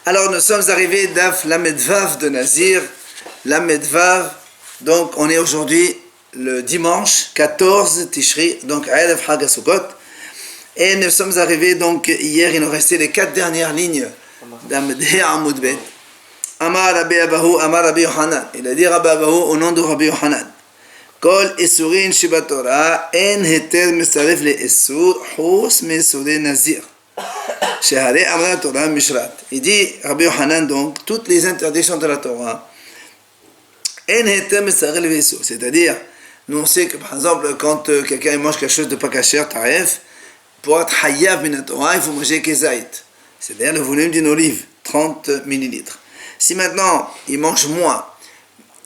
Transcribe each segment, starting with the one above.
Alors nous sommes arrivés d'Af Lamedvav de Nazir, Lamedvav, donc on est aujourd'hui le dimanche 14 Tishri, donc Erev Hag HaSukkot, et nous sommes arrivés donc hier, il nous restait les 4 dernières lignes d'Amedhe Amud Bet. Amar Rabbi Abahu, Amar Rabbi Yohanan, il a dit Rabbi Abahu au nom de Rabbi Yohanan. Kol Isurin Shibatora, En Heter Mesaref le Isur, Hus Mesure Nazir. Il dit, Rabbi Yohanan, donc, toutes les interdictions de la Torah, c'est-à-dire, nous on sait que par exemple, quand quelqu'un mange quelque chose de pas kasher, taref, pour être hayav min Torah, il faut manger kezait, c'est-à-dire le volume d'une olive, 30 millilitres. Si maintenant, il mange moins,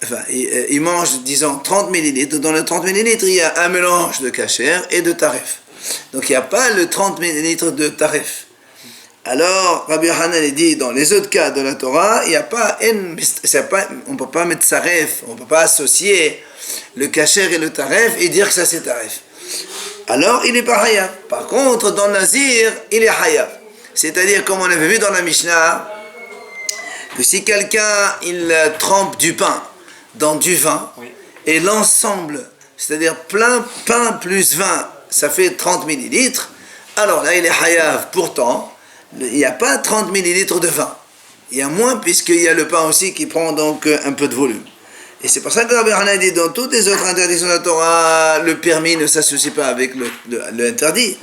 enfin, il mange, disons, 30 millilitres, dans le 30 millilitres, il y a un mélange de kasher et de taref. Donc il n'y a pas le 30 millilitres de taref. Alors, Rabbi Yohanan dit, dans les autres cas de la Torah, il n'y a pas, on ne peut pas mettre saref, on ne peut pas associer le kasher et le taref et dire que ça c'est taref. Alors, il n'est pas hayav. Par contre, dans le Nazir, il est hayav. C'est-à-dire, comme on avait vu dans la Mishnah, que si quelqu'un, il trempe du pain dans du vin, et l'ensemble, c'est-à-dire plein pain plus vin, ça fait 30 millilitres, alors là, il est hayav. Pourtant, il n'y a pas 30 millilitres de vin. Il y a moins puisqu'il y a le pain aussi qui prend donc un peu de volume. Et c'est pour ça que Rabbi Yohanan dit dans toutes les autres interdictions de la Torah, le permis ne s'associe pas avec le interdit.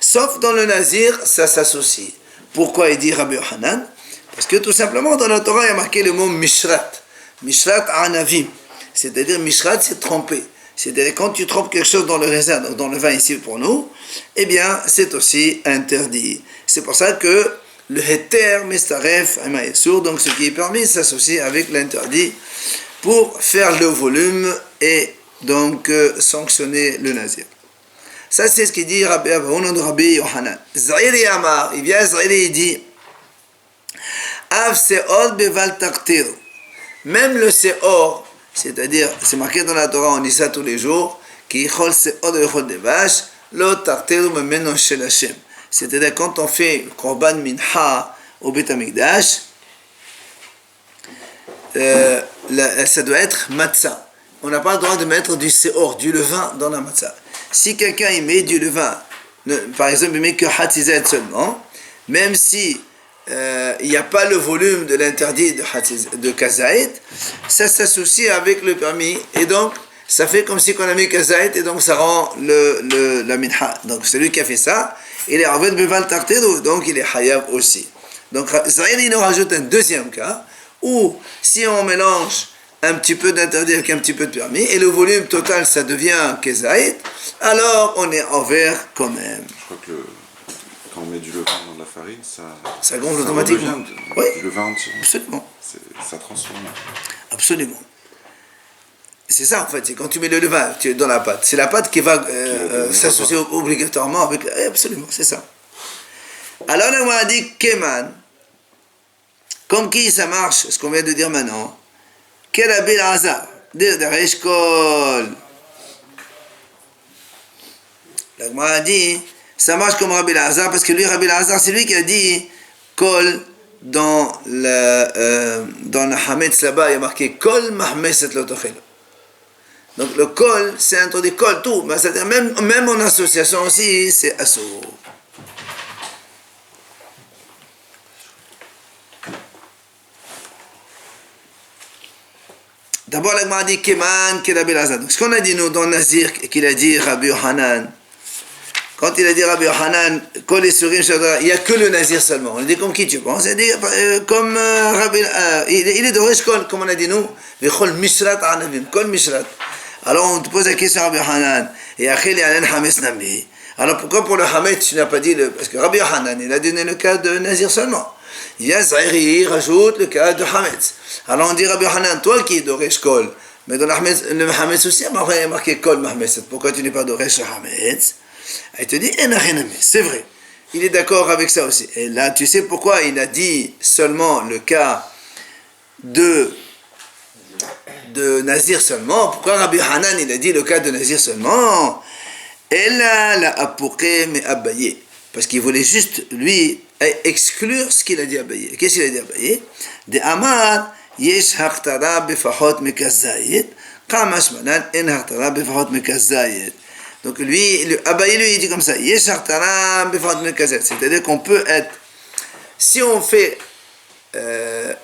Sauf dans le Nazir, ça s'associe. Pourquoi il dit Rabbi Yohanan? Parce que tout simplement dans la Torah, il y a marqué le mot Mishrat. Mishrat Anavim. C'est-à-dire Mishrat, c'est tremper. C'est-à-dire quand tu trempes quelque chose dans le raisin, dans le vin ici pour nous, eh bien c'est aussi interdit. C'est pour ça que le heter, mestaref, amaïsour, donc ce qui est permis, s'associe avec l'interdit pour faire le volume et donc sanctionner le nazir. Ça c'est ce qu'il dit Rabbi Abahu, au nom de Rabbi Yohanan. Zahiri Amar, il vient Zahiri, il dit Av se'or beval taktiru. Même le se'or, c'est-à-dire, c'est marqué dans la Torah, on dit ça tous les jours, qui chol se'or vechol de vache, lo taktiru memeno shel Hashem. C'est-à-dire, quand on fait korban mincha au Beit HaMikdash, ça doit être matzah. On n'a pas le droit de mettre du seor, du levain dans la matzah. Si quelqu'un y met du levain, par exemple, il met que hatzizet seulement, même si il n'y a pas le volume de l'interdit de kazaït, ça s'associe avec le permis, et donc, ça fait comme si on a mis kazaït, et donc ça rend la minha. Donc, celui qui a fait ça, il est en fait beval tarteru, donc il est hayav aussi. Donc Zahiri nous rajoute un deuxième cas où si on mélange un petit peu d'interdit avec un petit peu de permis et le volume total ça devient kezaït, alors on est en vert quand même. Je crois que quand on met du levain dans de la farine, ça gonfle automatiquement. Oui. Du levain entier. Absolument. Ça transforme. Absolument. C'est ça en fait, c'est quand tu mets le levain dans la pâte, c'est la pâte qui va s'associer obligatoirement avec... Absolument, c'est ça. Alors on a dit Keman, comme qui ça marche, ce qu'on vient de dire maintenant, Kerabil Azar, Dirdaresh Kol. On a dit, ça marche comme Rabbi Lazar, parce que lui, Rabbi Lazar, c'est lui qui a dit Kol dans le Hametz là-bas, il y a marqué Kol Mahmeset Lotochel. Donc le kol, c'est interdit kol, tout. Mais c'est-à-dire même en association aussi, c'est assourd. D'abord, la Gemara dit Keman, Rabbi Lazar. Donc ce qu'on a dit nous dans Nazir, qu'il a dit Rabbi Yohanan, quand il a dit Rabbi Yohanan, kol et surim, il n'y a que le Nazir seulement. On a dit comme qui tu penses? C'est-à-dire comme Rabbi, il est de Resh Kol, comme on a dit nous, Vechol Mishrat Anavim, Kol Mishrat. Alors on te pose la question à Rabbi Yohanan, et Achil et Alen Hametz Nami. Alors pourquoi pour le Hametz tu n'as pas dit le... Parce que Rabbi Yohanan, il a donné le cas de Nazir seulement. Il vient Zahiri, il rajoute le cas de Hametz. Alors on dit Rabbi Yohanan, toi qui es d'Oresh Kol, mais dans le Hametz aussi, il y a marqué Kol Mahmeset. Pourquoi tu n'es pas d'Oresh Hametz? Il te dit Enachinami. C'est vrai. Il est d'accord avec ça aussi. Et là, tu sais pourquoi il a dit seulement le cas de Nazir seulement. Pourquoi Rabbi Hanan il a dit le cas de Nazir seulement? Elle a la apouké mais abayé. Parce qu'il voulait juste, lui, exclure ce qu'il a dit à Abaye. Qu'est-ce qu'il a dit à Abaye? De Amar, yesh haqtara befahot mekazayit, kamash manan en haqtara befahot mekazayit. Donc Abaye lui, il dit comme ça, yesh haqtara befahot mekazayit. C'est-à-dire qu'on peut être, si on fait le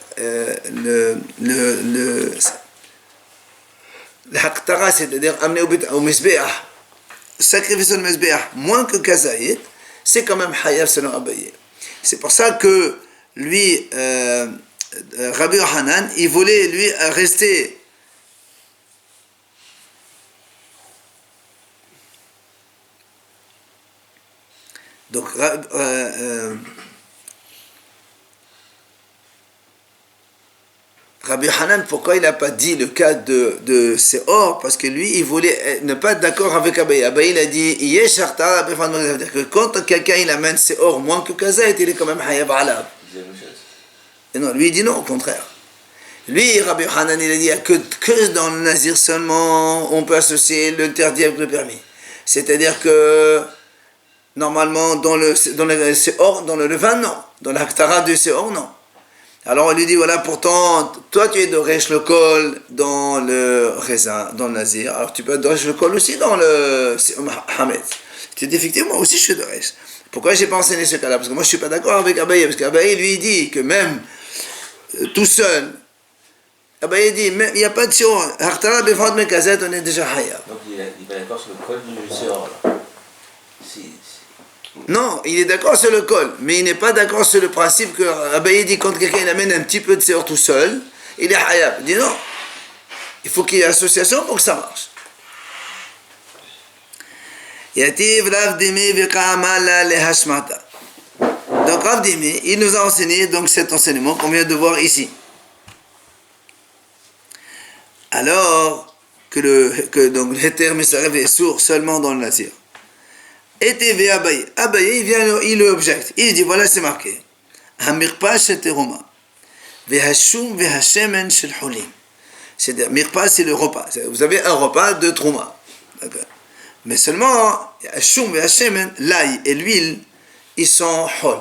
haqtara, c'est-à-dire amener au misbeah, sacrifice au misbeah, moins que kazayit, c'est quand même hayav selon Abaye. C'est pour ça que lui, Rabbi Yohanan, il voulait lui rester donc Rabbi Yohanan, pourquoi il n'a pas dit le cas de Seor? Parce que lui, il voulait ne pas être d'accord avec Abaye. Abaye, il a dit, c'est-à-dire que quand quelqu'un il amène Seor moins que Kazayit, il est quand même Hayav Alab. Et non, lui, il dit non, au contraire. Lui, Rabbi Yohanan, il a dit que dans le Nazir seulement, on peut associer l'interdit avec le permis. C'est-à-dire que, normalement, dans le Seor, dans le levain, non. Dans l'Aktara du Seor, non. Alors on lui dit, voilà, pourtant, toi tu es de Resh le Kol dans le raisin, dans le Nazir, alors tu peux être de Resh le Kol aussi dans le Hamed. Tu dis, effectivement, moi aussi je suis de Resh. Pourquoi je n'ai pas enseigné ce cas-là? Parce que moi je ne suis pas d'accord avec Abaye, parce qu'Abaye lui dit que même tout seul, Abaye dit, il n'y a pas de Sion, Hartara Befad Mekazet, on est déjà Hayab. Donc il est pas d'accord sur le col du Seor là. Non, il est d'accord sur le col, mais il n'est pas d'accord sur le principe que Abaye dit quand quelqu'un il amène un petit peu de Seor tout seul, il est Hayab. Il dit non, il faut qu'il y ait association pour que ça marche. Donc Rav Dimi, il nous a enseigné donc cet enseignement qu'on vient de voir ici. Alors que donc l'Héter Misarev est sourd seulement dans le Nazir. Et TV Abaye. Abaye, il le objecte. Il dit, voilà, c'est marqué. Hamirpa sheteroma. Vehashum vehashemen shel holim. C'est-à-dire, mirpa, c'est le repas. Vous avez un repas de trouma. D'accord. Mais seulement, hashum vehashemen, l'ail et l'huile, ils sont hol.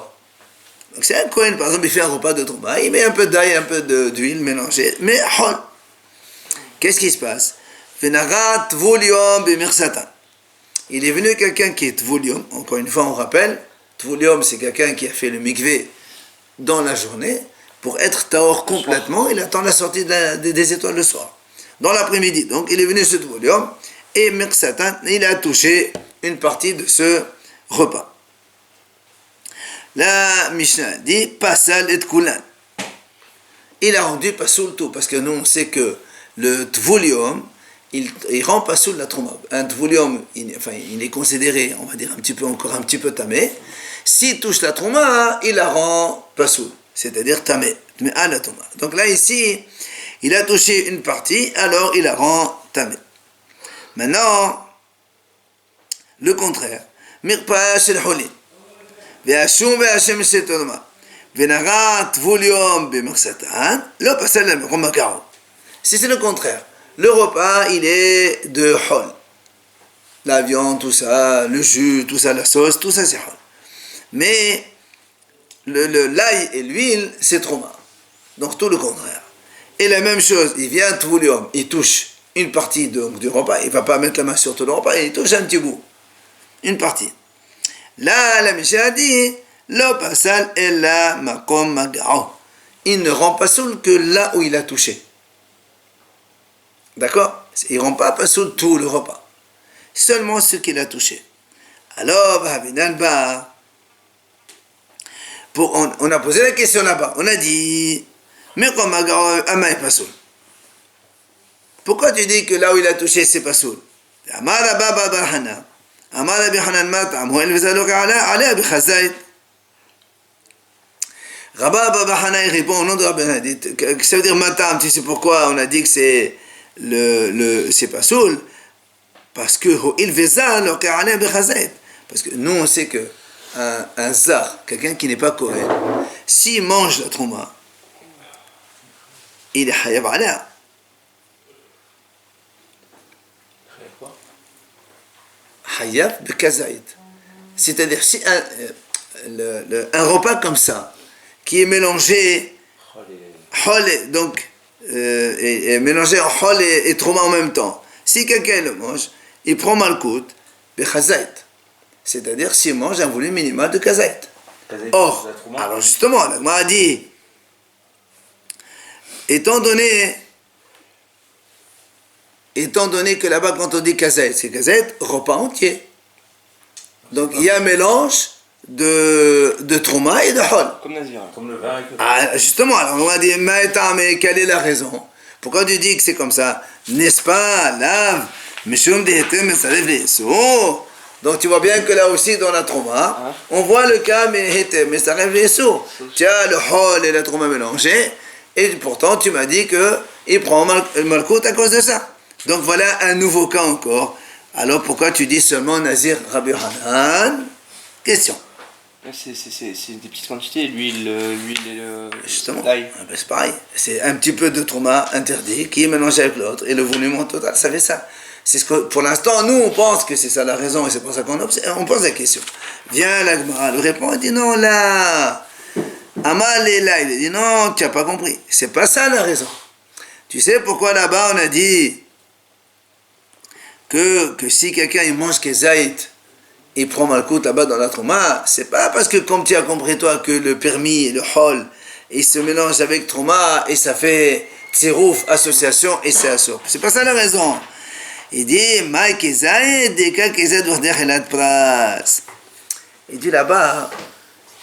Donc c'est un Kohen, par exemple, il fait un repas de trouma. Il met un peu d'ail, un peu d'huile mélangée, mais hol. Qu'est-ce qui se passe? Venarat volium bemirsatan. Il est venu quelqu'un qui est Tvoulium, encore une fois on rappelle, Tvoulium c'est quelqu'un qui a fait le mikvé dans la journée, pour être Tahor complètement, il attend la sortie des étoiles le soir, dans l'après-midi. Donc il est venu ce Tvoulium, et Mirsatan, il a touché une partie de ce repas. La Mishnah dit, Pasal et Koulan. Il a rendu Pasoul tout, parce que nous on sait que le Tvoulium, il rend pas sous la trouma. Un tvoulium, il est considéré, on va dire, encore un petit peu tamé. S'il touche la trouma, il la rend pas sous, c'est-à-dire tamé, mais à la trouma. Donc là, ici, il a touché une partie, alors il la rend tamé. Maintenant, le contraire. Mirpa shel holim. Ve'ashum ve'ashem shel tonoma. Ve'nara tvoulium be'mirsatan. Lo pasal la miroma karo. Si c'est le contraire. Le repas, il est de hol. La viande, tout ça, le jus, tout ça, la sauce, tout ça, c'est hol. Mais l'ail et l'huile, c'est trauma. Donc tout le contraire. Et la même chose, il vient Tvoulium, il touche une partie du repas, il ne va pas mettre la main sur tout le repas, il touche un petit bout. Une partie. Là, la Mishnah a dit, lo pasal ella makom magao. Il ne rend pas soul que là où il a touché. D'accord? Il ne rend pas sur tout le repas. Seulement ce qu'il a touché. Alors, on a posé la question là-bas. On a dit, mais comme Ama est pas soul. Pourquoi tu dis que là où il a touché, c'est pas soul? Amara Baba Bahana. Amara Bihanan Matam. Ou elle vous a allé Bichazait. Rabba Baba Hana, il répond au nom de Rabbi Hana. Ça veut dire Matam. Tu sais pourquoi on a dit que c'est c'est pas soul, parce que parce que nous on sait que un zar, quelqu'un qui n'est pas Kohen, s'il mange la trouma, il est hayav alea. Hayav bekazait. C'est-à-dire si un repas comme ça, qui est mélangé, Oh, les... hol, donc, et mélangé en hol et trauma en même temps. Si quelqu'un le mange, il prend malkout, bechazait. C'est-à-dire s'il mange un volume minimal de kazait. Or, alors justement, la Gemara a dit, étant donné que là-bas, quand on dit kazait, c'est kazait, repas entier. Donc il y a un mélange de trauma et de hol. Comme Nazir. Comme le vin avec le... Ah, justement, alors on va dire, mais quelle est la raison? Pourquoi tu dis que c'est comme ça? N'est-ce pas, lave, mishum dehetem mesarev le'eso. Donc tu vois bien que là aussi dans la trauma, on voit le cas mehetem mesarev le'eso. Tu as le hol et la trauma mélangés, et pourtant tu m'as dit qu'il prend malkout à cause de ça. Donc voilà un nouveau cas encore. Alors pourquoi tu dis seulement Nazir Rabbi Hanan? Question. C'est des petites quantités, l'huile et Justement, l'ail. ah ben c'est pareil. C'est un petit peu de trauma interdit qui est mélangé avec l'autre et le volume en total, ça fait ça. C'est ce que, pour l'instant, nous on pense que c'est ça la raison et c'est pour ça qu'on pose la question. Viens la Gemara, le répond, il dit non là, Amal et là, il dit non, tu n'as pas compris. C'est pas ça la raison. Tu sais pourquoi là-bas on a dit que si quelqu'un il mange kezaït, il prend malkout là-bas dans la trauma, c'est pas parce que comme tu as compris toi que le permis, le hol, il se mélange avec trauma et ça fait tsirouf, association et c'est assur. C'est pas ça la raison. Il dit, Maï kezaït, deka kezaït vorder elat pras. Il dit là-bas,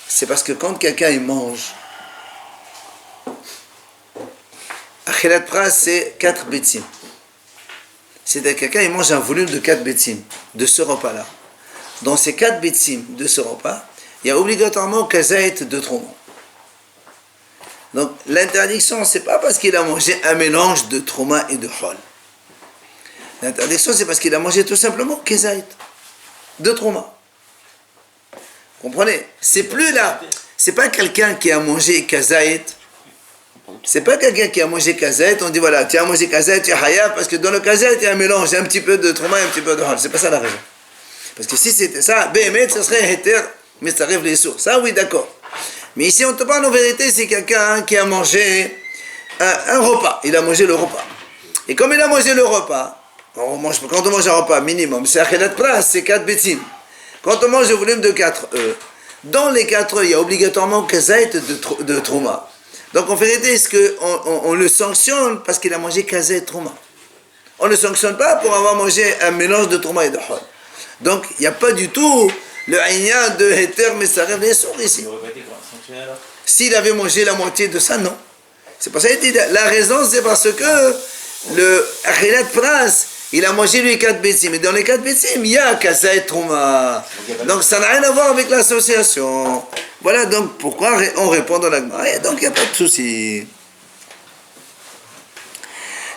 c'est parce que quand quelqu'un il mange, achelat pras c'est 4 bétim. C'est-à-dire quelqu'un il mange un volume de 4 bétim de ce repas-là. Dans ces 4 bétim de ce repas, il y a obligatoirement kazaït de trauma. Donc l'interdiction, c'est pas parce qu'il a mangé un mélange de trauma et de hol. L'interdiction, c'est parce qu'il a mangé tout simplement kazaït de trauma. Comprenez? C'est plus là. C'est pas quelqu'un qui a mangé kazaït. C'est pas quelqu'un qui a mangé kazaït, on dit voilà, tu as mangé kazaït, tu es hayab, parce que dans le kazaït, il y a un mélange, il y a un petit peu de trauma et un petit peu de hol. C'est pas ça la raison. Parce que si c'était ça, Béhémet, ce serait Héter, mais ça arrive les sourds. Ça, oui, d'accord. Mais ici, on te parle en vérité, c'est quelqu'un qui a mangé un repas. Il a mangé le repas. Et comme il a mangé le repas, quand on mange un repas minimum, c'est Achelat Pras, c'est 4 bétim. Quand on mange le volume de 4 œufs, dans les 4 œufs, il y a obligatoirement kazaït de trauma. Donc en vérité, est-ce qu'on le sanctionne parce qu'il a mangé kazaït trauma? On ne le sanctionne pas pour avoir mangé un mélange de trauma et de hol. Donc, il n'y a pas du tout le aïnia de Héter, mais ça rêve les sourds ici. S'il avait mangé la moitié de ça, non. C'est pour ça qu'il dit, la raison, c'est parce que le Achilat Pras, il a mangé les 4 bétim. Mais dans les 4 bétim, il y a Kazaït Trouma. Donc, ça n'a rien à voir avec l'association. Voilà donc pourquoi on répond dans la Gemara. Et donc, il n'y a pas de souci.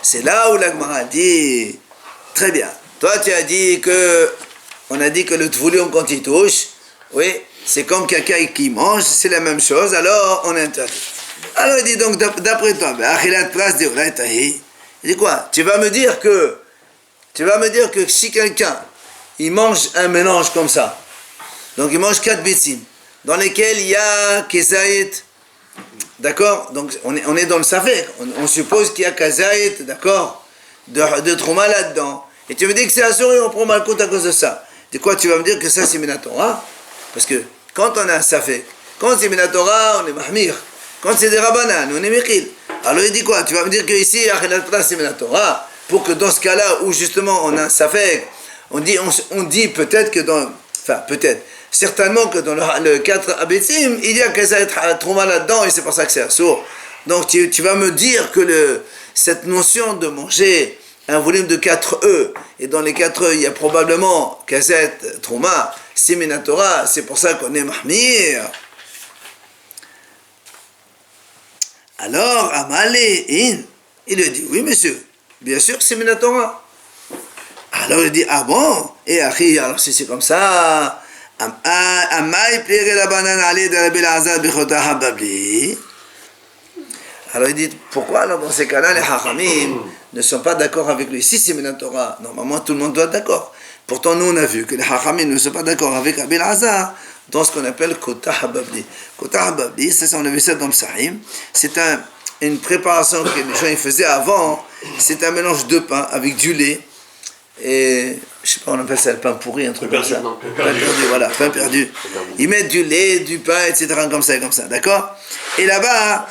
C'est là où la Gemara dit, très bien. Toi, tu as dit que on a dit que le volume quand il touche, oui, c'est comme quelqu'un qui mange, c'est la même chose, alors on interdit. Alors il dit donc, d'après toi, il dit quoi? Tu vas me dire que si quelqu'un, il mange un mélange comme ça, donc il mange 4 bétim, dans lesquels il y a kezaït, d'accord? Donc on est dans le safek, on suppose qu'il y a kezaït, d'accord? De trauma là-dedans. Et tu me dis que c'est assuré, on prend malkout à cause de ça. De quoi tu vas me dire que ça c'est Minatora? Parce que quand on a un safek, quand c'est Minatora, on est mahmir. Quand c'est des rabanan, on est mechil. Alors il dit quoi? Tu vas me dire que ici, Achelat Pras c'est Minatora, pour que dans ce cas-là où justement on a un safek, on dit peut-être que certainement que dans le 4 abetim, il y a Kazaït Trouma là-dedans et c'est pour ça que c'est assour. Donc tu vas me dire que cette notion de manger un volume de 4 œufs, et dans les 4 œufs, il y a probablement Kazet, Trouma, Siminatora, c'est pour ça qu'on est Mahmir. Alors, Amalé, il lui dit, oui monsieur, bien sûr que c'est Minatora. Alors il dit, ah bon? Et Akhi, alors si c'est comme ça, Amai pliere la banane allée de Rabbi Lazar bichota hababli. Alors il dit, pourquoi alors dans ces cas-là, les Hachamim ne sont pas d'accord avec lui? Si c'est Minatora, normalement tout le monde doit être d'accord. Pourtant nous on a vu que les Hachamim ne sont pas d'accord avec Rabbi Lazar. dans ce qu'on appelle Kota Hababli. Kota Hababli, ça on avait ça dans le Sahih, c'est une préparation que les gens ils faisaient avant, c'est un mélange de pain avec du lait, et je sais pas, on appelle ça le pain pourri, un truc comme ça. Non, Pain perdu, voilà, pain perdu. Ils mettent du lait, du pain, etc., comme ça, d'accord? Et là-bas,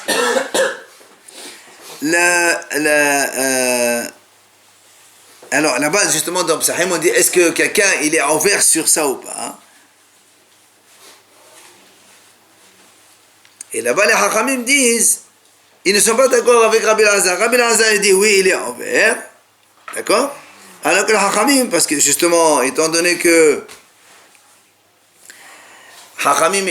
alors là-bas, justement, dans le Sahih, on dit, est-ce que quelqu'un, il est ouvert sur ça ou pas, hein? Et là-bas, les Hachamim disent, ils ne sont pas d'accord avec Rabbi Elazar. Rabbi Elazar, il dit, oui, il est ouvert, d'accord? Alors que les Hachamim, parce que justement, étant donné que Hachamim,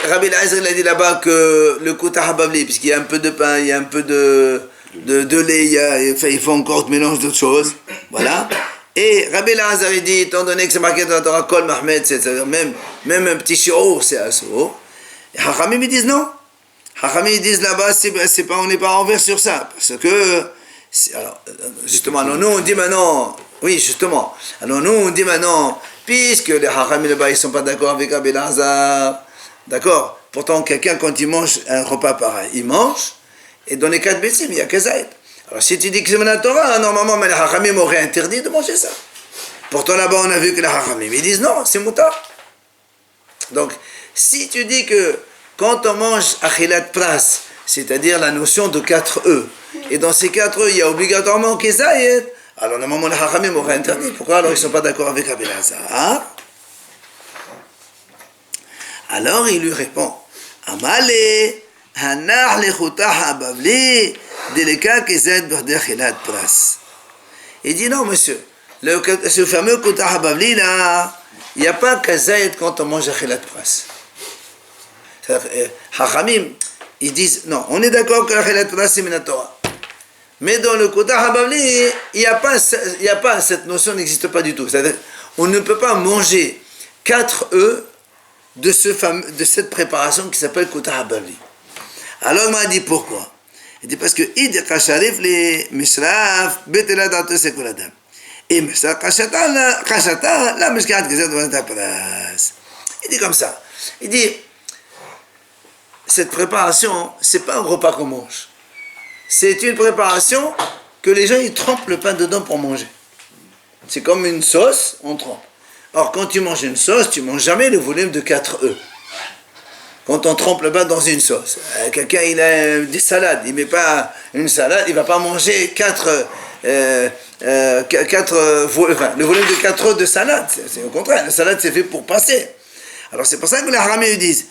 Rabbi Elazar, il a dit là-bas que le Kota Hababli, puisqu'il y a un peu de pain, il y a un peu de lait, il faut encore autre mélange d'autres choses, voilà. Et Rabbi Elazar, il dit, étant donné que c'est marqué dans la Torah, Kol Mahmed, c'est-à-dire même un petit shiur, c'est assour. Et Hachamim, ils disent non. Hachamim, ils disent là-bas, on n'est pas envers sur ça, parce que, alors, justement, alors nous, on dit maintenant, oui, justement, alors nous, on dit maintenant, puisque les Hachamim là-bas, ils ne sont pas d'accord avec Rabbi Elazar, d'accord? Pourtant, quelqu'un, quand il mange un repas pareil, il mange, et dans les 4 bétim, il n'y a que Zaïd. Alors, si tu dis que c'est la Torah, normalement, les Hachamim auraient interdit de manger ça. Pourtant, là-bas, on a vu que les Hachamim, ils disent non, c'est moutar. Donc, si tu dis que quand on mange Achilat Pras, c'est-à-dire la notion de 4 œufs, et dans ces 4 œufs, il y a obligatoirement Kezaïd, alors normalement les Hachamim auraient interdit. Pourquoi alors ils ne sont pas d'accord avec Rabbi Elazar? Alors il lui répond, Amale, Hanach lechuta habavli, deleka Kezaïd b'rdei Achilat Pras. Il dit non monsieur, ce fameux Kota Hababli là, il n'y a pas Kezaïd quand on mange Achilat Pras. Hachamim, ils disent, non, on est d'accord que Achilat Pras c'est Minatora. Mais dans le Kota Hababli, il n'y a pas, cette notion n'existe pas du tout. C'est-à-dire, on ne peut pas manger 4 œufs de cette préparation qui s'appelle Kota Hababli. Alors il m'a dit pourquoi? Il dit parce que Id Kasharif les Mishraf, Betela Dato Sekuladam. Et Mishraf Kashata, la Mishkat Gezet Vanta Pras. Il dit comme ça. Il dit, cette préparation, c'est pas un repas qu'on mange. C'est une préparation que les gens ils trempent le pain dedans pour manger. C'est comme une sauce, on trempe. Or, quand tu manges une sauce, tu ne manges jamais le volume de 4 œufs. Quand on trempe le pain dans une sauce, quelqu'un il a des salades, il ne met pas une salade, il ne va pas manger le volume de 4 œufs de salade. C'est au contraire, la salade c'est fait pour passer. Alors c'est pour ça que les Haramim disent,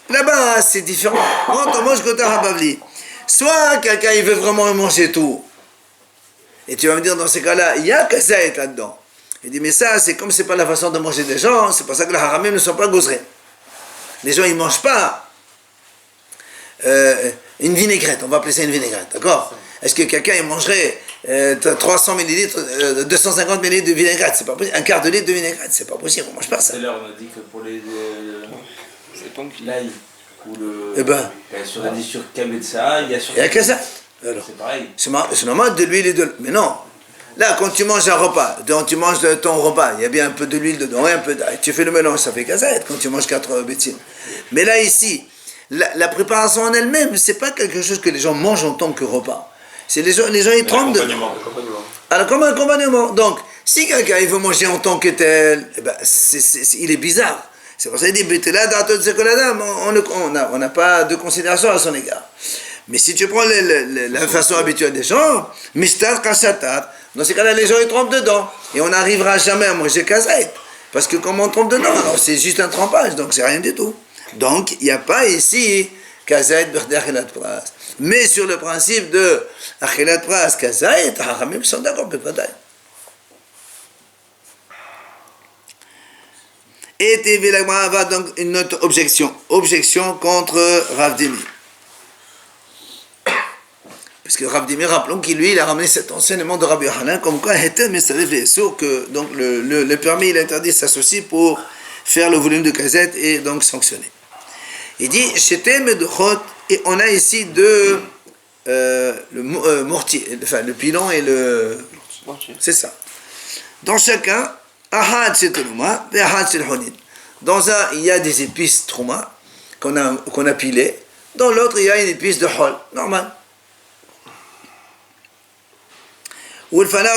là-bas c'est différent. Quand on mange Kota Hababli, soit quelqu'un il veut vraiment manger tout, et tu vas me dire dans ces cas-là, il y a que ça là-dedans. Il dit mais ça c'est comme c'est pas la façon de manger des gens, c'est pour ça que les Haramim ne sont pas gozrés. Les gens ils mangent pas une vinaigrette, on va appeler ça une vinaigrette, d'accord? Est-ce que quelqu'un il mangerait 300 ml, 250 ml de vinaigrette? C'est pas possible. Un quart de litre de vinaigrette, c'est pas possible, on mange pas ça. Tout à l'heure, on a dit que pour les l'ail ou le. Eh ben. Sur la dit sur Kametsa, il y a sur. Il y a que ça. Alors. C'est pareil. C'est normal de l'huile et de. Mais non. Là, quand tu manges un repas, donc tu manges ton repas, il y a bien un peu de l'huile dedans, et un peu d'ail. Tu fais le mélange, ça fait cassette quand tu manges 4 bétines. Mais là, ici, la préparation en elle-même, c'est pas quelque chose que les gens mangent en tant que repas. C'est les gens ils trempent dedans. Alors, comme un accompagnement. Donc, si quelqu'un il veut manger en tant que tel, eh ben, il est bizarre. C'est pour ça qu'il dit, on n'a pas de considération à son égard. Mais si tu prends la façon habituelle des gens, mistar kashatat, dans ces cas-là, les gens ils trempent dedans. Et on n'arrivera jamais à manger kazaït. Parce que comme on trempe dedans, alors c'est juste un trempage, donc c'est rien du tout. Donc, il n'y a pas ici kazaït b'rdei achilat pras. Mais sur le principe de achilat pras, kazaït, Hachamim sont d'accord, bevadaï. Et TV Lagmara va donc une autre objection. Objection contre Rav Dimi. Parce que Rav Dimi, rappelons qu'il lui, il a ramené cet enseignement de Rabbi Yochanan, comme quoi que donc le permis, il interdit s'associer pour faire le volume de casette et donc sanctionner. Il dit, et on a ici le mortier, enfin le pilon et le mortier. C'est ça. Dans chacun, ahad c'est Teluma, et ahad c'est le Honid. Dans un, il y a des épices trouma qu'on a pilées. Dans l'autre, il y a une épice de hol, normal. Ou le fala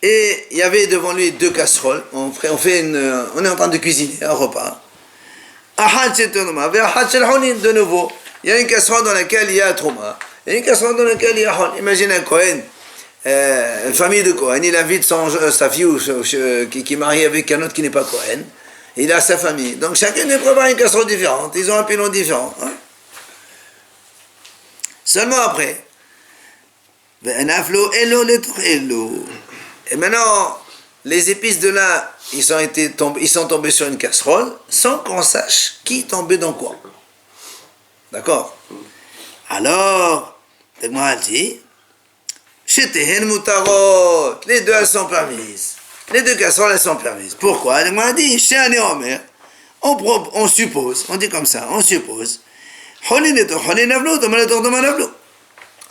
et il y avait devant lui 2 casseroles. On est en train de cuisiner un repas. De nouveau, il y a une casserole dans laquelle il y a trouma. Et une casserole dans laquelle il y a hol. Imagine un Kohen, une famille de Kohen, il invite sa fille qui est mariée avec un autre qui n'est pas Kohen. Il a sa famille. Donc chacun lui prépare une casserole différente. Ils ont un pilon différent. Hein? Seulement après. Et maintenant, les épices de là, ils sont tombés sur une casserole sans qu'on sache qui tombait dans quoi. D'accord? Alors, le dit, les deux elles sont permises. Les 2 casseroles elles sont permises. Pourquoi? Le dit, on suppose, on dit comme ça, on suppose.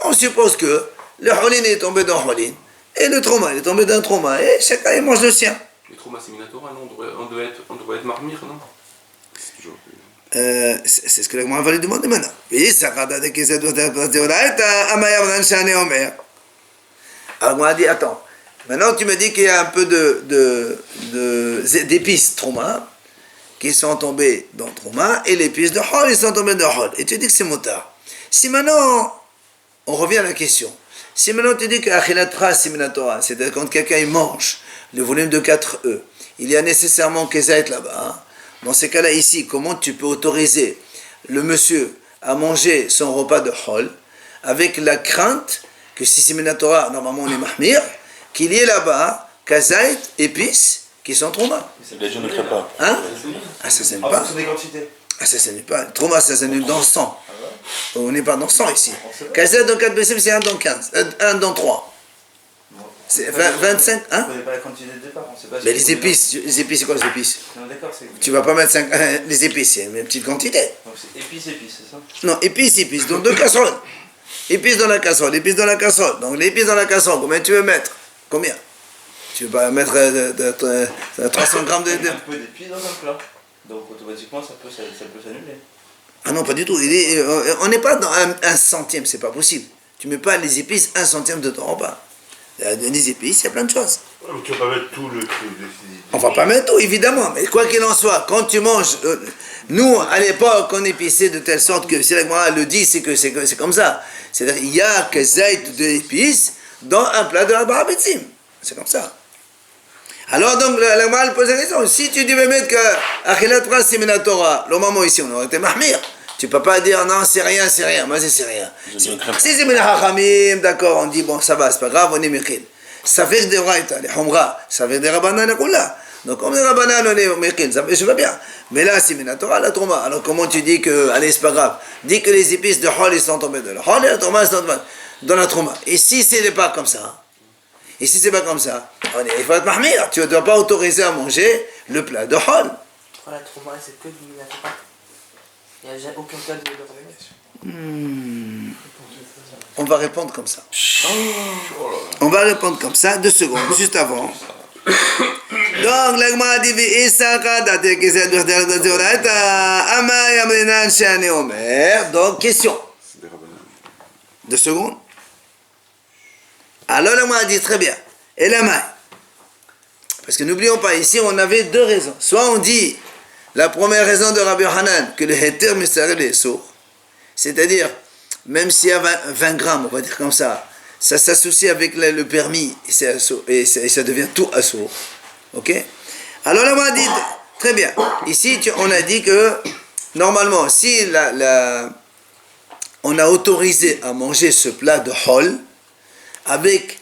On suppose que le holin est tombé dans holin et le trauma est tombé dans trauma et chacun il mange le sien. Le trauma c'est Minatora, non? On devrait être marmire, non? C'est toujours. C'est ce que la Gemara va lui demander maintenant. Alors moi dit attends, maintenant tu me dis qu'il y a un peu d'épices trauma qui sont tombés dans trauma et les épices de hol ils sont tombés dans hol et tu dis que c'est motard. Si maintenant on revient à la question. Si maintenant tu dis que Achilatra Siminatora, c'est-à-dire quand quelqu'un il mange le volume de 4 E, il y a nécessairement Kezaït là-bas. Hein? Dans ces cas-là, ici, comment tu peux autoriser le monsieur à manger son repas de hol avec la crainte que si Siminatora, normalement on est mahmir, qu'il y ait là-bas Kezaït, épices qui sont trauma. Les gens ne créent pas. Hein? Ah, ça s'annule pas. C'est des quantités. Ah, ça s'annule pas. Trauma, ça s'annule dans le sang. On n'est pas dans 100 ici. Kazet dans 4 BCM, c'est 1 dans 15. 1 dans 3. C'est 25, hein? On ne connaît pas la quantité de départ, on sait pas. Mais les épices, c'est quoi les épices? Non, d'accord, c'est. Tu vas pas mettre 5, les épices, c'est une petite quantité. Donc c'est épices, c'est ça? Non, épices, donc 2 casseroles. Épices dans la casserole, épices dans la casserole. Donc l'épice dans la casserole, combien tu veux mettre? Combien? Tu veux pas mettre 300 grammes de... Un peu d'épices dans un plat. Donc automatiquement, ça peut s'annuler. Ah non, pas du tout. On n'est pas dans un centième, c'est pas possible. Tu mets pas les épices 1 centième de ton repas. Les épices, il y a plein de choses. Ouais, mais tu vas pas mettre tout le truc. On va pas mettre tout, évidemment. Mais quoi qu'il en soit, quand tu manges... nous, à l'époque, on épissait de telle sorte que, si la Gemara le dit, c'est comme ça. C'est-à-dire, il y a que zaït de épices dans un plat de la barabetzim. C'est comme ça. Alors donc, la Gemara pose la question, si tu devais mettre que Achilat Pras Siminatora, le moment ici, on aurait été mahmir. Tu peux pas dire non, c'est rien, moi c'est rien. Si c'est Minahachamim, d'accord, on dit bon, ça va, c'est pas grave, on est Mechil. Ça fait des Raïta, les Humra, ça fait des Rabbanan, les Kula. Donc, comme les Rabbanan, on est Mechil, ça va bien. Mais là, c'est Minatora, la Trouma. Alors, comment tu dis que, allez, c'est pas grave, dis que les épices de Hol, ils sont tombés de la Hol et la Trouma, ils sont tombés dans la Trouma. Et si c'est pas comme ça, et si c'est pas comme ça, il faut être mahmir. Tu ne dois pas autoriser à manger le plat de hol. La trauma, c'est que du Minatora. Il n'y a aucun cas de contamination. On va répondre comme ça. On va répondre comme ça, 2 secondes, juste avant. Donc, l'agma dit donc, question. 2 secondes. Alors l'agma dit très bien. Et la main. Parce que n'oublions pas, ici on avait 2 raisons. Soit on dit la première raison de Rabbi Hanan, que le heter misarel est sourd. C'est-à-dire, même s'il y a 20 grammes, on va dire comme ça, ça s'associe avec le permis et ça devient tout assourd. Ok? Alors là, on a dit, très bien. Ici, on a dit que, normalement, si on a autorisé à manger ce plat de hol, avec,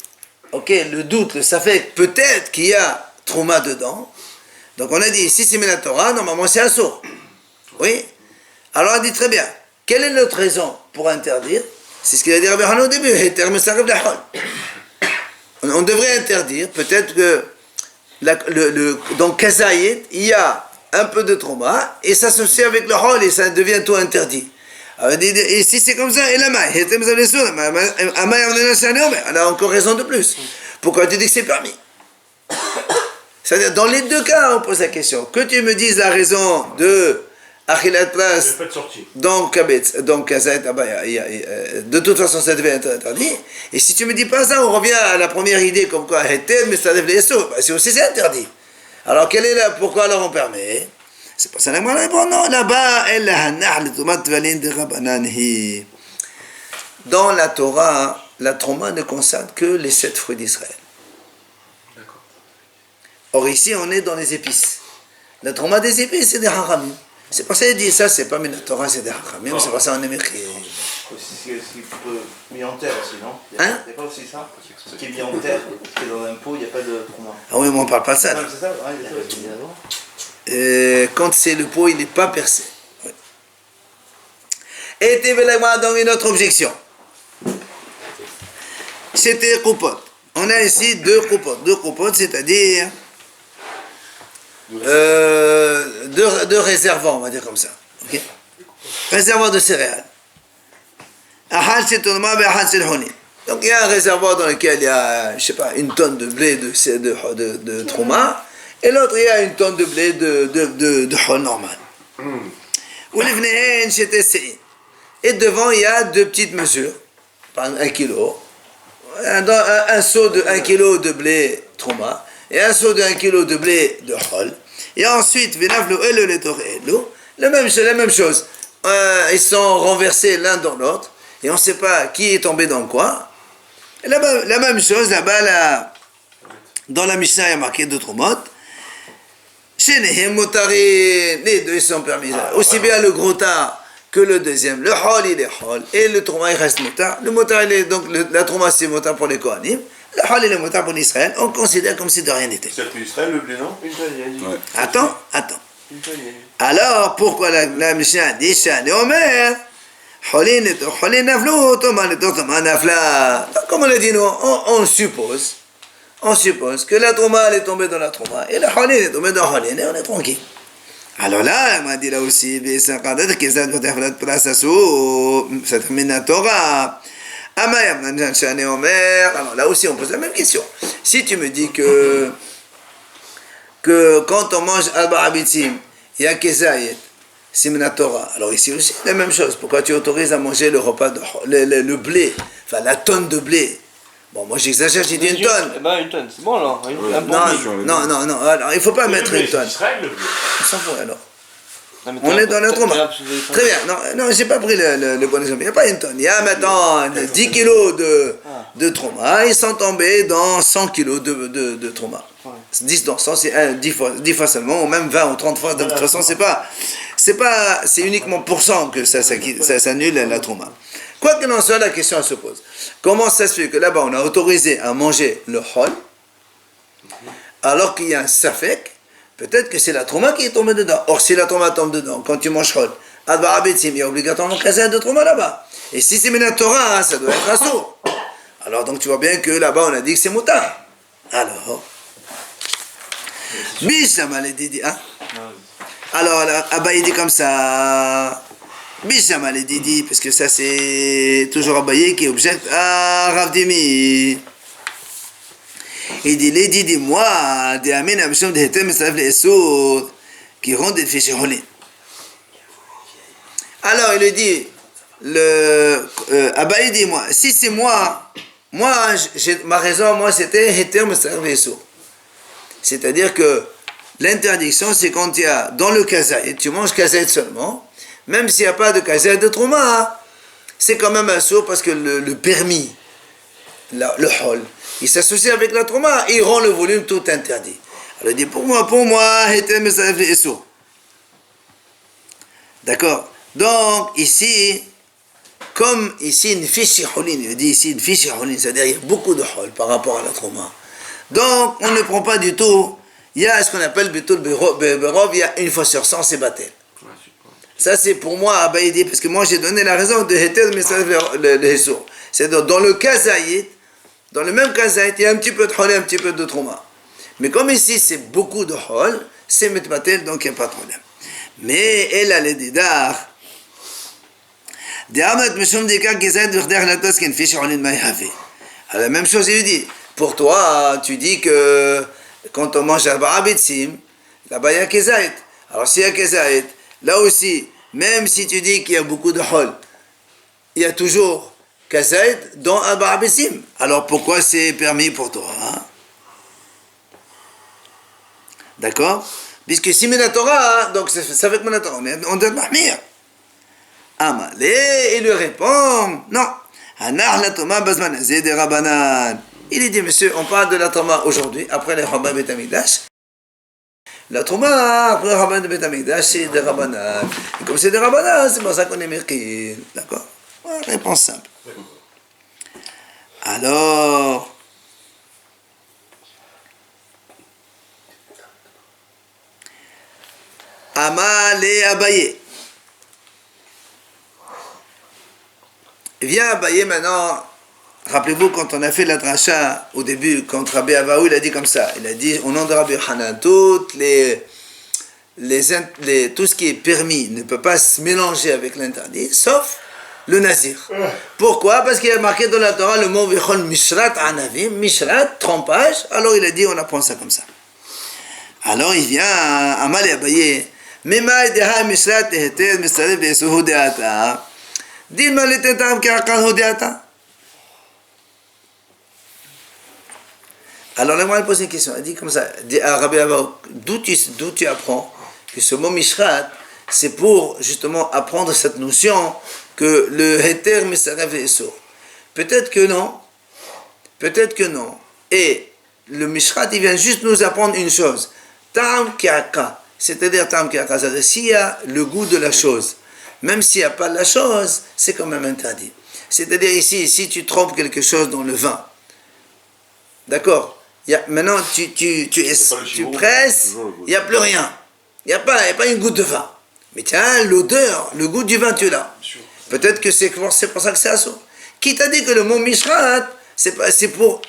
le doute, le safek, peut-être qu'il y a trauma dedans. Donc on a dit, si c'est Minatora, normalement c'est assourd. Oui? Alors on a dit très bien. Quelle est notre raison pour interdire? C'est ce qu'il a dit Rabbi Hanan au début. On devrait interdire, peut-être que dans Kazaït, il y a un peu de trauma, et ça s'associe avec le hol, et ça devient tout interdit. Alors, et si c'est comme ça, et la main, elle a encore raison de plus. Pourquoi tu dis que c'est permis? C'est-à-dire, dans les deux cas, on pose la question. Que tu me dises la raison de Achilat Pras, J'ai pas de sortie. donc Kabetz, donc Kazait, de toute façon, ça devait être interdit. Et si tu me dis pas ça, on revient à la première idée, comme quoi, Heter, mais ça devait être c'est aussi c'est interdit. Alors, pourquoi alors on permet? C'est pas ça la répond, non, là-bas, dans la Torah, la Trouma ne concerne que les 7 fruits d'Israël. D'accord. Or ici, on est dans les épices. La Trouma des épices, c'est des haramim. C'est pour ça qu'il dit ça, c'est pas la Torah, c'est des haramim, c'est pour ça qu'on est mécrit. C'est mis en terre aussi, non? Il Hein? n'y a pas aussi ça? Ce qui est mis en terre, qui est dans un pot, il n'y a pas de trauma. Ah oui, mais on parle pas de ça. Non, là. c'est ça? Ouais, il y a ça aussi. Quand c'est le pot, il n'est pas percé. Oui. Et Tévelagma donc une autre objection. C'était Koupot. On a ici deux Koupot, c'est-à-dire deux réservoirs, on va dire comme ça. Okay? Réservoir de céréales. Donc il y a un réservoir dans lequel il y a, je sais pas, une tonne de blé de Trouma, et l'autre il y a une tonne de blé de Hol normal. Et devant il y a deux petites mesures, par exemple 1 kilo, un seau de 1 kilo de blé Trouma, et un seau de 1 kilo de blé de Hol. Et ensuite, la même chose. Ils sont renversés l'un dans l'autre, et on ne sait pas qui est tombé dans quoi. Et là-bas, la même chose, là-bas, dans la Mishnah, il y a marqué de Trumot. Les deux sont permis. Aussi bien le gros tas que le deuxième. Le Hol, il est Hol, et le Trouma, il reste Motar. Le Motar, donc la Trouma, c'est Motar pour les Kohanim. Le Hol, il est Motar pour l'Israël. On considère comme si de rien n'était. C'est pour Israël le blé, non? Une tonne, il a dit. Ouais. Attends. Une tonne, il a dit. Alors, pourquoi la Mishnah dit ça? Et Omer, Holin naflo, Thomas nafla. Comme on l'a dit, nous, on suppose que la Trouma elle est tombée dans la Trouma et la Holin est tombée dans Holin et on est tranquille. Alors là, elle m'a dit là aussi, ça termine la Torah. Alors là aussi, on pose la même question. Si tu me dis que quand on mange Alba Abitzim, il y a Kezayet, Simna Torah. Alors ici aussi, la même chose. Pourquoi tu autorises à manger le repas, le blé, enfin la tonne de blé? Bon, moi j'exagère, j'ai dit une tonne. Eh ben, une tonne, c'est bon alors. Un bon blé. Non, alors il ne faut pas mettre une tonne. Israël le blé. On s'en fout alors. Non, mais On est dans la Trouma. Très bien. bien, non, j'ai pas pris le bon exemple. Il n'y a pas une tonne. Il y a maintenant 10 kilos de Trouma. Ils sont tombés dans 100 kilos de Trouma. 10 dans 100, c'est 10 fois seulement, ou même 20 ou 30 fois. De toute façon, c'est uniquement pour cent que ça annule la Trouma. Quoi qu'il en soit, la question se pose. Comment ça se fait que là-bas, on a autorisé à manger le Hol, alors qu'il y a un Safek? Peut-être que c'est la Trouma qui est tombée dedans. Or, si la Trouma tombe dedans, quand tu manges Hol, il y a obligatoirement un de Trouma là-bas. Et si c'est Mina Torah, ça doit être assourd. Alors, donc, tu vois bien que là-bas, on a dit que c'est Moutar. Alors, Bishama les Didi, hein? Alors, Abba, il dit comme ça. Bishama les Didi, parce que ça, c'est toujours Abaye qui objecte à Rav Dimi. Il dit, les Didi, moi, des Amin, Abisham, des Hetem, les Sourds, qui rendent des fichiers holés. Alors, il lui dit, Abba, il dit, moi, si c'est moi, ma raison, moi, c'était Hetem, les Sourds. C'est-à-dire que l'interdiction, c'est quand il y a dans le kazaït, tu manges kazaït seulement, même s'il n'y a pas de kazaït de Trouma, c'est quand même un sourd parce que le permis, le hol, il s'associe avec la Trouma, il rend le volume tout interdit. Alors il dit pour moi, c'est sourd. D'accord? Donc ici, comme ici, une fiche holin, il dit ici une fiche holin, c'est-à-dire il y a beaucoup de hol par rapport à la Trouma. Donc, on ne prend pas du tout. Il y a ce qu'on appelle Betul Berov, il y a une fois sur 100, c'est Batel. Ça, c'est pour moi, Abaïdi, parce que moi, j'ai donné la raison de Heter, mais ça, le Hessour. C'est dans le Kazaït, dans le même Kazaït, il y a un petit peu de Hol et un petit peu de Trouma. Mais comme ici, c'est beaucoup de Hol, c'est Metbatel, donc il n'y a pas de problème. Mais, elle a les Dédar. Alors, la même chose, il lui dit. Pour toi, tu dis que quand on mange arba'a bitsim, là-bas il y a kezait. Alors s'il y a kezait, là aussi, même si tu dis qu'il y a beaucoup de hol, il y a toujours kezait dans arba'a bitsim. Alors pourquoi c'est permis pour toi, hein? D'accord? Puisque si la Torah, donc ça fait que la Torah, on doit mahmir. Amalé, il lui répond, non. Il lui dit, monsieur, on parle de la Torah aujourd'hui, après les Rabban Bet Amikdash. La Torah, après les Rabban Bet Amikdash, c'est des Rabbanan. Et comme c'est des Rabbanan, c'est pour ça qu'on est Merkil. D'accord? Ouais, réponse simple. Alors, Amalé Abaye. Viens Abaye maintenant. Rappelez-vous quand on a fait la dracha au début, quand Rabbi Avaou il a dit comme ça, il a dit au nom de Rabbi Hanan, tout ce qui est permis ne peut pas se mélanger avec l'interdit, sauf le nazir. Pourquoi? Parce qu'il y a marqué dans la Torah le mot Vichol Mishrat Anavim, Mishrat, trompage, alors il a dit on apprend ça comme ça. Alors il vient à Amal et Abaye, Mema Deha Mishrat Eheter Mistarev Yesuhu Deata, Dilma Letetam Kirakal Hudeata. Alors, la pose une question. Elle dit comme ça, dit à Rabbi Avaou, d'où tu apprends que ce mot Mishrat, c'est pour justement apprendre cette notion que le Heter Misarev est sourd. Peut-être que non. Peut-être que non. Et le Mishrat, il vient juste nous apprendre une chose. Tam Kiaka. C'est-à-dire Tam Kiaka. C'est-à-dire s'il y a le goût de la chose, même s'il n'y a pas de la chose, c'est quand même interdit. C'est-à-dire ici, si tu trompes quelque chose dans le vin, d'accord? Maintenant, tu presses, il n'y a plus rien. Il n'y a pas une goutte de vin. Mais tiens, l'odeur, le goût du vin, tu l'as. Peut-être que c'est pour ça que c'est assaut. Qui t'a dit que le mot Mishrat, c'est pour...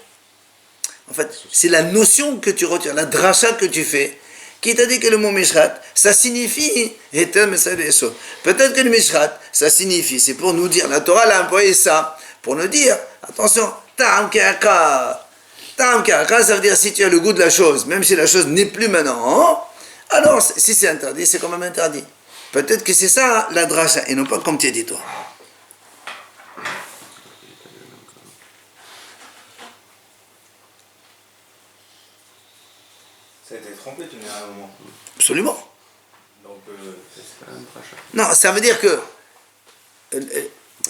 En fait, c'est la notion que tu retires, la dracha que tu fais. Qui t'a dit que le mot Mishrat, ça signifie... Peut-être que le Mishrat, ça signifie, c'est pour nous dire, la Torah l'a employé ça, pour nous dire, attention, Ta'am Ke'aka. Ça veut dire si tu as le goût de la chose, même si la chose n'est plus maintenant, alors si c'est interdit, c'est quand même interdit. Peut-être que c'est ça la dracha, et non pas comme tu as dit toi. Ça a été trompé, tu me dis à un moment. Absolument. Donc, Non, ça veut dire que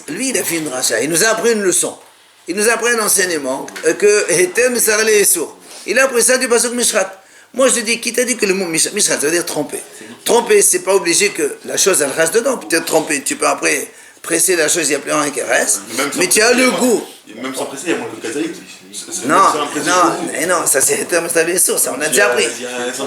lui, il a fait une dracha, il nous a appris une leçon. Il nous a appris un enseignement que Hetem Sarale est sourd. Il a appris ça du pasuk Mishrat. Moi je dis, qui t'a dit que le mot Mishrat, ça veut dire tromper. Tromper, c'est pas obligé que la chose elle reste dedans. Peut-être tromper, tu peux après presser la chose, il n'y a plus rien qui reste. Mais tu as le goût. Même sans presser, il y a moins de kazaït. Non, ça c'est Hetem Sarale est sourd, ça on a déjà appris.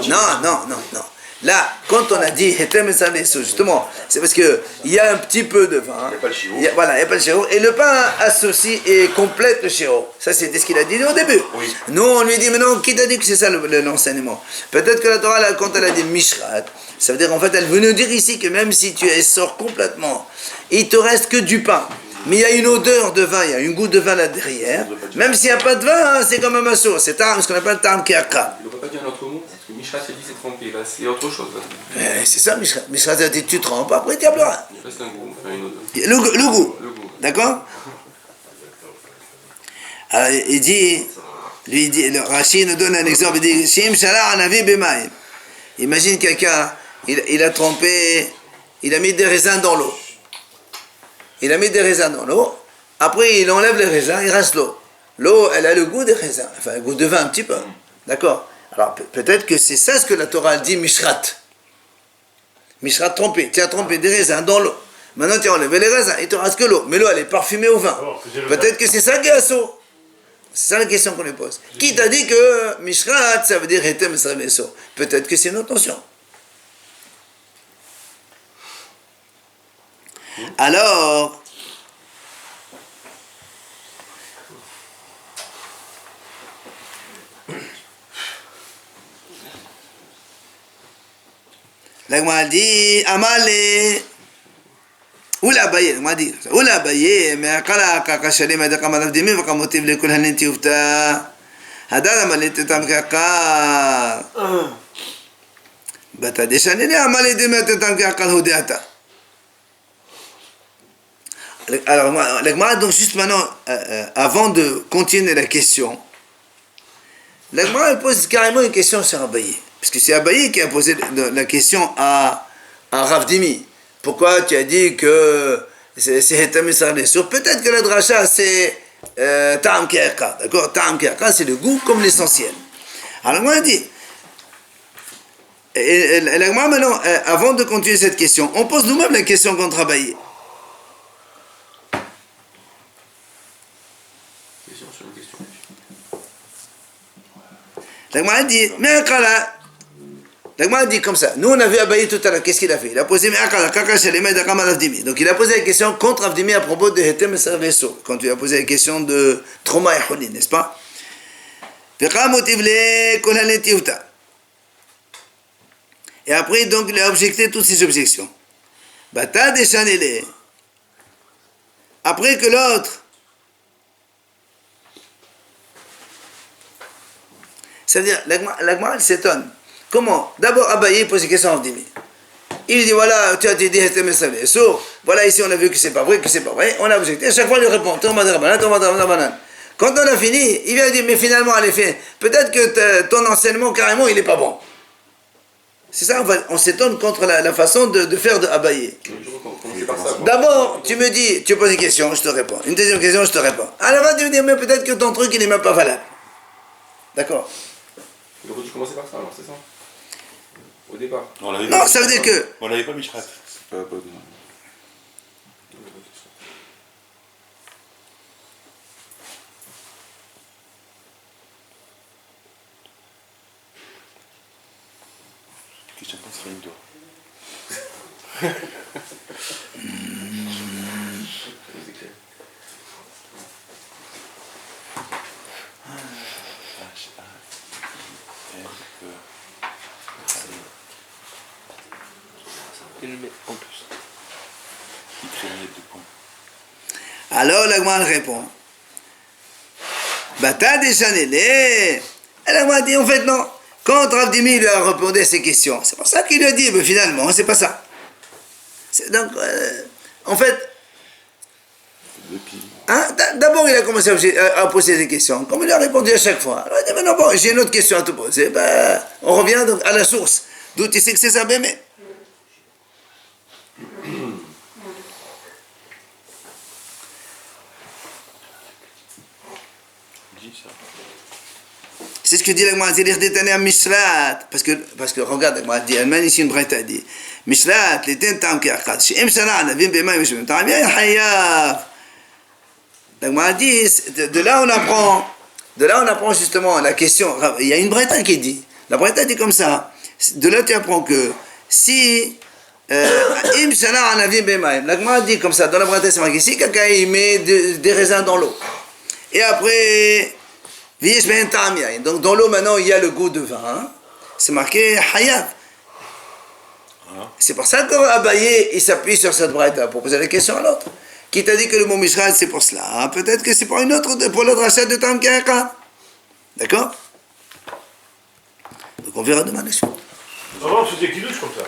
Non. Là, quand on a dit Hetem Sarale est sourd, justement, c'est parce qu'il y a un petit peu de vin. Il n'y a pas le chiro. Voilà, il n'y a pas le chiro. Et le pain associe et complète le chiro. Ça, c'était ce qu'il a dit au début. Oui. Nous, on lui dit, mais non, qui t'a dit que c'est ça l'enseignement? Peut-être que la Torah, là, quand elle a dit Mishrat, ça veut dire, en fait, elle veut nous dire ici que même si tu sors complètement, il te reste que du pain. Mais il y a une odeur de vin, il y a un goût de vin là derrière. Même s'il n'y a pas de vin, c'est quand même un saut. C'est ce qu'on appelle Tam Ke'aka. Il ne peut pas dire un autre mot, parce que Mishra s'est dit c'est trompé, là c'est autre chose. Là. C'est ça, Mishrat. Mishrat, ça dit tu trempes, après, il n'y a plus rien. Il reste un goût, enfin une odeur. Le goût. Le goût. D'accord? Alors, il dit, le Rashi nous donne un exemple, il dit, Shim Shala Anavi Bemaim. Imagine quelqu'un, il a trempé, il a mis des raisins dans l'eau. Il a mis des raisins dans l'eau, après il enlève les raisins, il reste l'eau. L'eau, elle a le goût des raisins, enfin le goût de vin un petit peu. D'accord? Alors peut-être que c'est ça ce que la Torah dit, Mishrat. Mishrat trempé, tu as trempé des raisins dans l'eau. Maintenant tu as enlevé les raisins, il te reste que l'eau. Mais l'eau elle est parfumée au vin. Peut-être que c'est ça qui est assaut. C'est ça la question qu'on lui pose. Qui t'a dit que Mishrat, ça veut dire Hetem Sarale Esso? Peut-être que c'est une autre notion. Alors, la Gemara dit, Amale, Oula Baye, la Gemara dit, Oula Baye, mais Akala Kakashalim Adakam Alavdimi, Vakamotiv le Kulhanin Tiufta, Hadal amalet etam kakal. Bata deshanele amalet etam kakal hodeata. Alors, la Gemara, donc juste maintenant, avant de continuer la question, la Gemara pose carrément une question sur Abaye. Parce que c'est Abaye qui a posé la question à Rav Dimi. Pourquoi tu as dit que c'est Hetam Esar-Lesur? Peut-être que la dracha c'est Ta'am Ke'aka. D'accord? Ta'am Ke'aka, c'est le goût comme l'essentiel. Alors, la Gemara dit, et la Gemara maintenant, avant de continuer cette question, on pose nous-mêmes la question contre Abaye. Question sur une question. La Gemara dit, mais Akala. La Gemara dit comme ça. Nous, on a vu Abaye tout à l'heure. Qu'est-ce qu'il a fait? Il a posé, mais Akala, Kaka Shalema Dakam Avdimi. Donc, il a posé la question contre Avdimi à propos de Hetem Esar-Lesur. Quand il a posé la question de Trauma et Holin, n'est-ce pas? Et après, donc, il a objecté toutes ces objections. Bata Deshanele. Après que l'autre. C'est-à-dire, la Gemara, elle s'étonne. Comment? D'abord, Abaye pose une question à Avdimi. Il dit, voilà, tu as dit Hetem Esar-Lesur. Voilà, ici, on a vu que c'est pas vrai, On a objecté. À chaque fois, il répond, quand on a fini, il vient dire, mais finalement, en effet, peut-être que ton enseignement, carrément, il n'est pas bon. C'est ça, on s'étonne contre la façon de faire de Abaye. D'abord, tu me dis, tu poses une question, je te réponds. Une deuxième question, je te réponds. À la fin, tu me dis, mais peut-être que ton truc, il n'est même pas valable. D'accord? Il aurait dû commencer par ça, alors, c'est ça? Au départ. Non, ça veut dire que... On l'avait pas Mishrat. C'est pas la bonne. Question pas, c'est une tour. Il le met en plus. Il craignait 2 points. Alors, la Gemara répond. Bata Deshanele. Et la Gemara dit, en fait, non. Quand Rav Dimi lui a répondu à ces questions, c'est pour ça qu'il lui a dit, mais finalement, c'est pas ça. Donc, en fait, hein, d'abord il a commencé à poser des questions, comme il a répondu à chaque fois. Alors il dit, mais non, bon, j'ai une autre question à te poser. Ben, on revient donc à la source. D'où tu sais que c'est ça, mais. C'est ce que dit la Gemara, c'est-à-dire détané à Mishrat, parce que regarde, la Gemara dit, elle mène ici une braïta dit, Mishrat, les tentam qui akad, chez Mshana, on a vu Bema, Mishmat, t'as bien Hayav. La Gemara dit, de là on apprend justement la question, il y a une braïta qui dit, la braïta dit comme ça, de là tu apprends que si, Mshana, on a vu Bema, la Gemara dit comme ça, dans la braïta c'est marqué, si quelqu'un il met des raisins dans l'eau, et après, donc dans l'eau maintenant il y a le goût de vin, hein? C'est marqué Hayav. C'est pour ça qu'Abaye il s'appuie sur cette braïta pour poser la question à l'autre. Qui t'a dit que le mot Mishrat c'est pour cela, hein? Peut-être que c'est pour une autre, pour l'autre achat de Tam Ke'aka. D'accord? Donc on verra demain la suite. Avant on faisait Kiddush comme ça.